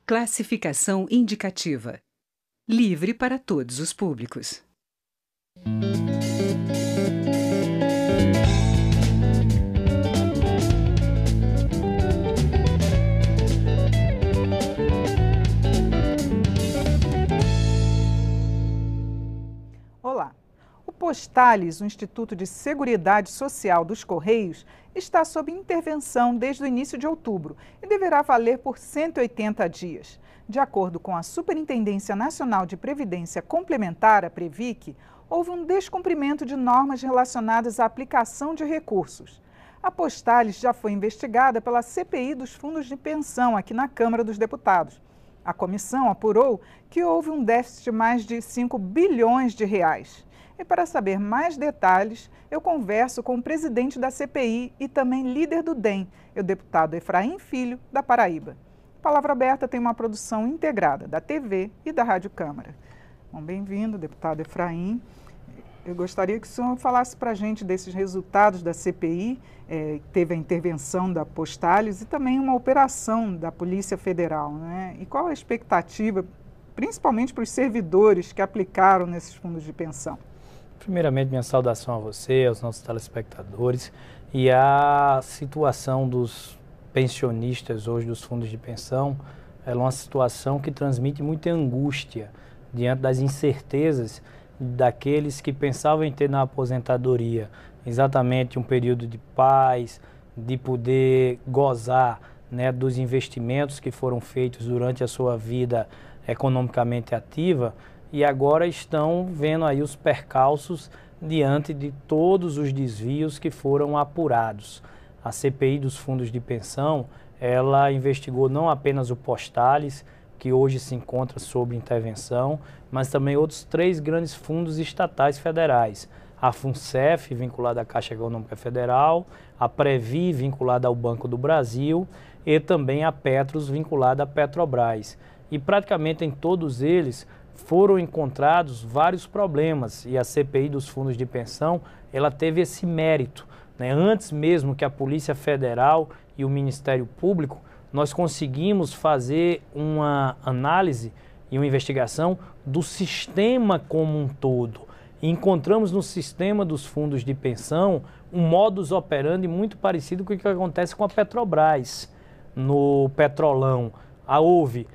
Classificação indicativa. Livre para todos os públicos. Olá. O Postales, o Instituto de Seguridade Social dos Correios, está sob intervenção desde o início de outubro e deverá valer por 180 dias. De acordo com a Superintendência Nacional de Previdência Complementar, a Previc, houve um descumprimento de normas relacionadas à aplicação de recursos. A Postales já foi investigada pela CPI dos fundos de pensão aqui na Câmara dos Deputados. A comissão apurou que houve um déficit de mais de 5 bilhões de reais. E para saber mais detalhes, eu converso com o presidente da CPI e também líder do DEM, o deputado Efraim Filho, da Paraíba. Palavra Aberta tem uma produção integrada da TV e da Rádio Câmara. Bom, bem-vindo, deputado Efraim. Eu gostaria que o senhor falasse para a gente desses resultados da CPI, teve a intervenção da Postales e também uma operação da Polícia Federal, né? E qual a expectativa, principalmente para os servidores que aplicaram nesses fundos de pensão? Primeiramente, minha saudação a você, aos nossos telespectadores. E a situação dos pensionistas hoje dos fundos de pensão é uma situação que transmite muita angústia diante das incertezas daqueles que pensavam em ter na aposentadoria exatamente um período de paz, de poder gozar, né, dos investimentos que foram feitos durante a sua vida economicamente ativa, e agora estão vendo aí os percalços diante de todos os desvios que foram apurados. A CPI dos fundos de pensão, ela investigou não apenas o Postales, que hoje se encontra sob intervenção, mas também outros 3 grandes fundos estatais federais. A FUNCEF, vinculada à Caixa Econômica Federal, a Previ, vinculada ao Banco do Brasil, e também a Petros, vinculada à Petrobras. E praticamente em todos eles foram encontrados vários problemas, e a CPI dos fundos de pensão, ela teve esse mérito, né? Antes mesmo que a Polícia Federal e o Ministério Público, nós conseguimos fazer uma análise e uma investigação do sistema como um todo. E encontramos no sistema dos fundos de pensão um modus operandi muito parecido com o que acontece com a Petrobras. No Petrolão, houve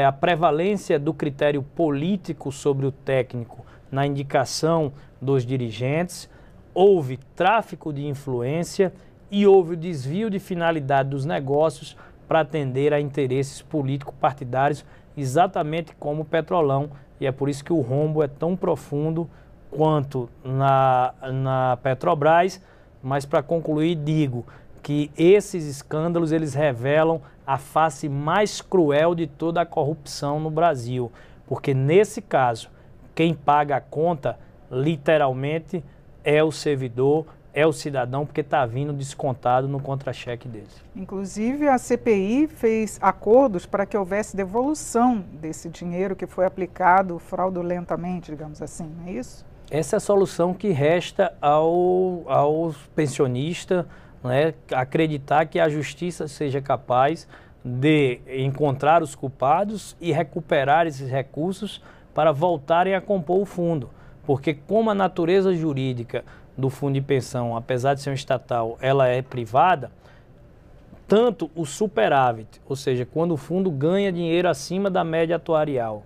a prevalência do critério político sobre o técnico na indicação dos dirigentes, houve tráfico de influência e houve o desvio de finalidade dos negócios para atender a interesses político-partidários, exatamente como o Petrolão, e é por isso que o rombo é tão profundo quanto na Petrobras. Mas para concluir, digo que esses escândalos, eles revelam a face mais cruel de toda a corrupção no Brasil, porque nesse caso, quem paga a conta, literalmente, é o servidor, é o cidadão, porque está vindo descontado no contra-cheque deles. Inclusive, a CPI fez acordos para que houvesse devolução desse dinheiro que foi aplicado fraudulentamente, digamos assim, não é isso? Essa é a solução que resta ao pensionista, né, acreditar que a justiça seja capaz de encontrar os culpados e recuperar esses recursos para voltarem a compor o fundo. Porque como a natureza jurídica do fundo de pensão, apesar de ser um estatal, ela é privada, tanto o superávit, ou seja, quando o fundo ganha dinheiro acima da média atuarial,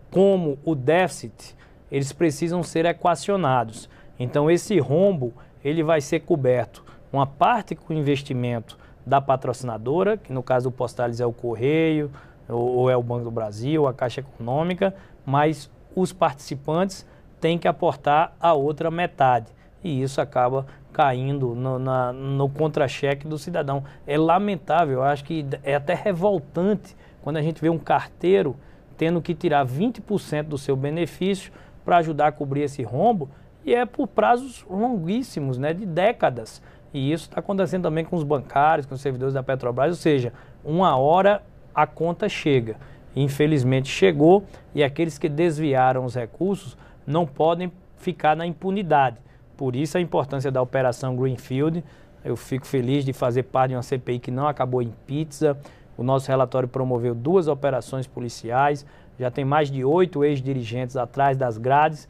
como o déficit, eles precisam ser equacionados. Então esse rombo, ele vai ser coberto uma parte com investimento da patrocinadora, que no caso do Postales é o Correio, ou é o Banco do Brasil, a Caixa Econômica, mas os participantes têm que aportar a outra metade. E isso acaba caindo no contra-cheque do cidadão. É lamentável, eu acho que é até revoltante quando a gente vê um carteiro tendo que tirar 20% do seu benefício para ajudar a cobrir esse rombo, e é por prazos longuíssimos, né, de décadas. E isso está acontecendo também com os bancários, com os servidores da Petrobras, ou seja, uma hora a conta chega. Infelizmente chegou, e aqueles que desviaram os recursos não podem ficar na impunidade. Por isso a importância da Operação Greenfield. Eu fico feliz de fazer parte de uma CPI que não acabou em pizza. O nosso relatório promoveu 2 operações policiais, já tem mais de 8 ex-dirigentes atrás das grades,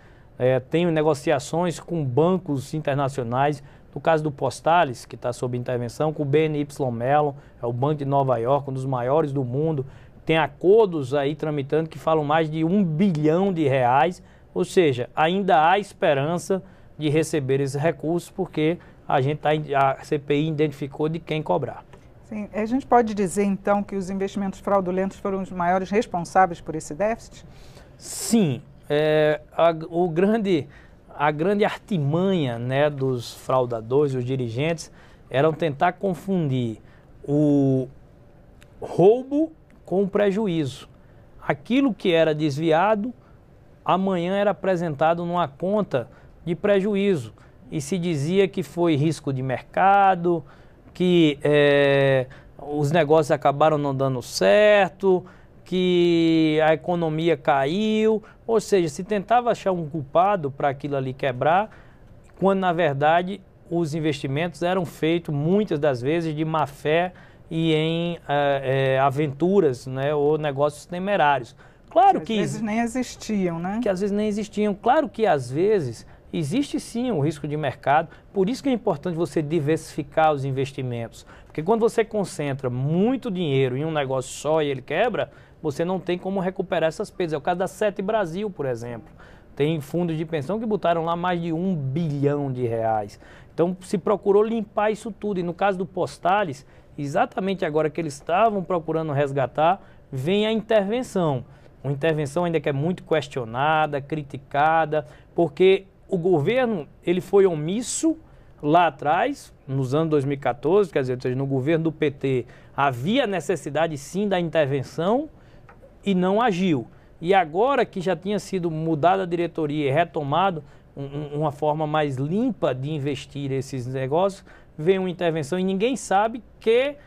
tem negociações com bancos internacionais, no caso do Postales, que está sob intervenção, com o BNY Mellon, é o Banco de Nova York, um dos maiores do mundo, tem acordos aí tramitando que falam mais de R$1 bilhão, ou seja, ainda há esperança de receber esses recursos, porque a CPI identificou de quem cobrar. Sim, a gente pode dizer então que os investimentos fraudulentos foram os maiores responsáveis por esse déficit? Sim, a grande artimanha, né, dos fraudadores, os dirigentes, eram tentar confundir o roubo com o prejuízo. Aquilo que era desviado, amanhã era apresentado numa conta de prejuízo e se dizia que foi risco de mercado, que os negócios acabaram não dando certo, que a economia caiu, ou seja, se tentava achar um culpado para aquilo ali quebrar, quando na verdade os investimentos eram feitos muitas das vezes de má fé e em aventuras, né, ou negócios temerários. Claro que às vezes nem existiam, né? Que às vezes nem existiam. Claro que às vezes existe sim um risco de mercado, por isso que é importante você diversificar os investimentos. Porque quando você concentra muito dinheiro em um negócio só e ele quebra, você não tem como recuperar essas perdas. É o caso da Sete Brasil, por exemplo. Tem fundos de pensão que botaram lá mais de R$1 bilhão. Então se procurou limpar isso tudo. E no caso do Postales, exatamente agora que eles estavam procurando resgatar, vem a intervenção. Uma intervenção ainda que é muito questionada, criticada, porque o governo ele foi omisso lá atrás, nos anos 2014, quer dizer, no governo do PT, havia necessidade sim da intervenção e não agiu. E agora que já tinha sido mudada a diretoria e retomado uma forma mais limpa de investir esses negócios, vem uma intervenção e ninguém sabe que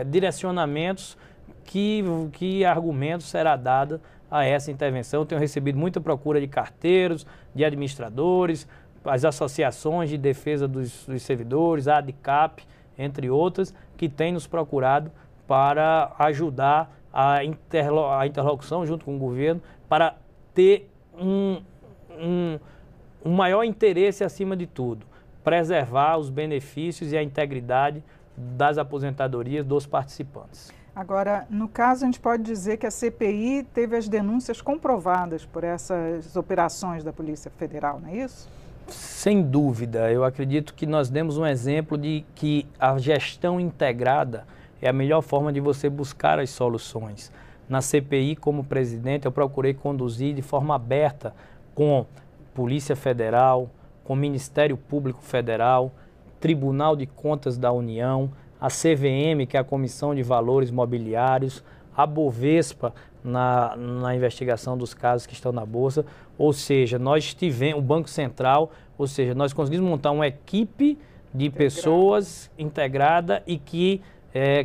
direcionamentos, que argumentos será dado a essa intervenção. Eu tenho recebido muita procura de carteiros, de administradores, as associações de defesa dos servidores, a ADCAP, entre outras, que têm nos procurado para ajudar a interlocução junto com o governo, para ter um maior interesse acima de tudo, preservar os benefícios e a integridade das aposentadorias dos participantes. Agora, no caso, a gente pode dizer que a CPI teve as denúncias comprovadas por essas operações da Polícia Federal, não é isso? Sem dúvida, eu acredito que nós demos um exemplo de que a gestão integrada é a melhor forma de você buscar as soluções. Na CPI, como presidente, eu procurei conduzir de forma aberta com Polícia Federal, com Ministério Público Federal, Tribunal de Contas da União, a CVM, que é a Comissão de Valores Mobiliários, a Bovespa na investigação dos casos que estão na Bolsa, ou seja, nós tivemos o Banco Central, ou seja, nós conseguimos montar uma equipe de pessoas integrada e que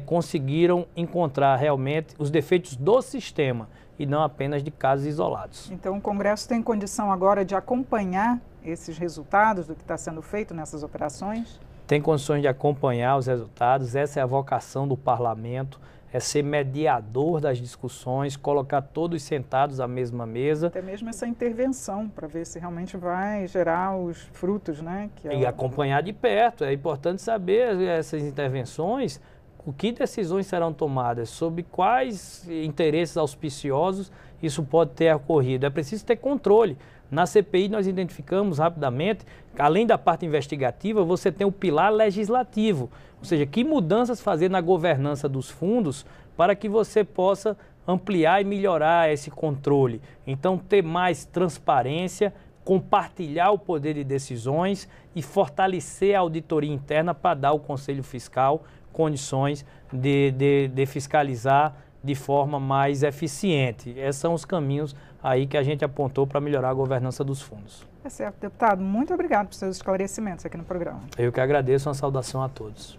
conseguiram encontrar realmente os defeitos do sistema e não apenas de casos isolados. Então o Congresso tem condição agora de acompanhar esses resultados do que está sendo feito nessas operações? Tem condições de acompanhar os resultados, essa é a vocação do parlamento, é ser mediador das discussões, colocar todos sentados à mesma mesa. Até mesmo essa intervenção, para ver se realmente vai gerar os frutos, né? E acompanhar de perto, é importante saber essas intervenções, o que decisões serão tomadas, sob quais interesses auspiciosos isso pode ter ocorrido. É preciso ter controle. Na CPI nós identificamos rapidamente, além da parte investigativa, você tem o pilar legislativo, ou seja, que mudanças fazer na governança dos fundos para que você possa ampliar e melhorar esse controle. Então, ter mais transparência, compartilhar o poder de decisões e fortalecer a auditoria interna para dar ao Conselho Fiscal condições de fiscalizar de forma mais eficiente. Esses são os caminhos aí que a gente apontou para melhorar a governança dos fundos. É certo, deputado. Muito obrigado por seus esclarecimentos aqui no programa. Eu que agradeço, uma saudação a todos.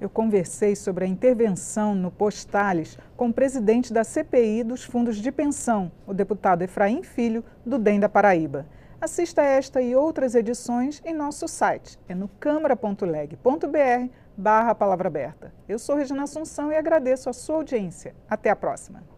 Eu conversei sobre a intervenção no Postales com o presidente da CPI dos fundos de pensão, o deputado Efraim Filho, do DEM da Paraíba. Assista esta e outras edições em nosso site, é no câmara.leg.br/. youtube.com/palavra aberta. Eu sou Regina Assunção e agradeço a sua audiência. Até a próxima.